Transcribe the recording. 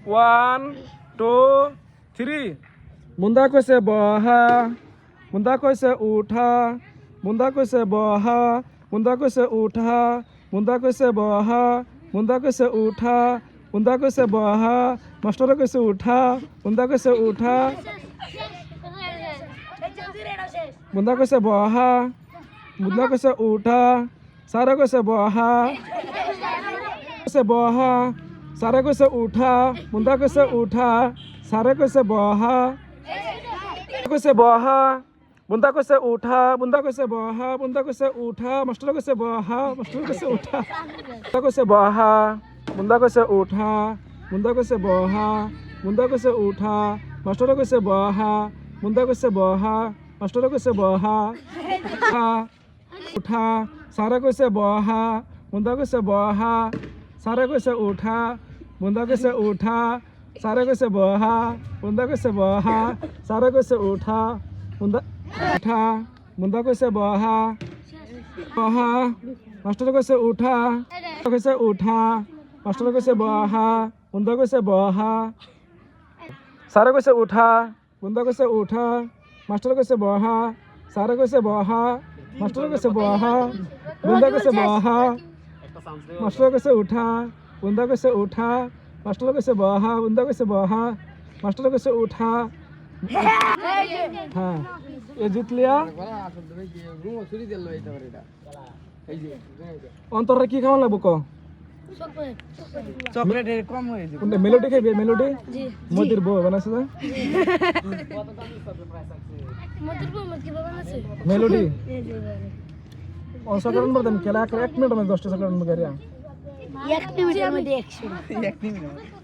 1 2 3 মুন্দা কইছে বহা মুন্দা কইছে উঠা মুন্দা কইছে বহা মুন্দা কইছে উঠা মুন্দা কইছে বহা মুন্দা কইছে উঠা মুন্দা কইছে বহা মাস্টার কইছে উঠা মুন্দা কইছে উঠা মুন্দা কইছে বহা মুন্দা কইছে উঠা সারা কইছে বহা কইছে বহা সারা কইছে উঠা মুন্দা কইছে উঠা সারা কইছে বহা কইছে বহা মুন্দা কইছে উঠা মুন্দা কইছে বহা মুন্দা কইছে উঠা মাস্টার কইছে বহা মাস্টার কইছে উঠা মুন্দা কইছে বহা মুন্দা কইছে উঠা মুন্দা কইছে বহা মুন্দা কইছে উঠা মাস্টার কইছে বহা মুন্দা কইছে বহা মাস্টার কইছে বহা উঠা সারা কইছে বহা মুন্দা কইছে বহা সারা কইছে উঠা মুন্দা কইছে উঠা সারা কইছে বহা মুন্দা কইছে বহা সারা কইছে উঠা মুন্দা উঠা মুন্দা কইছে বহা বহা মাস্টার কইছে উঠা কইছে উঠা মাস্টার কইছে বহা মুন্দা কইছে বহা সারা কইছে উঠা মুন্দা কইছে উঠা মাস্টার কইছে বহা সারা কইছে বহা মাস্টার কইছে বহা মুন্দা কইছে বহা মাস্টার কইছে উঠা মুন্দা কইছে উঠা মাস্টার কইছে বহা মুন্দা কইছে বহা মাস্টার কইছে উঠা হ্যাঁ এ জিত লিয়া অন্তরে কি খাওয়া লাগবো ক চকলেট কম হয়েছে কোনটা মেলোডি খাইবে মেলোডি মদির বউ বানাইছে না মেলোডি অনসাধারণ বলতেন কেলা এক মিনিট মধ্যে 10টা সেকেন্ড মধ্যে এক মিনিটের মধ্যে 100 এক মিনিট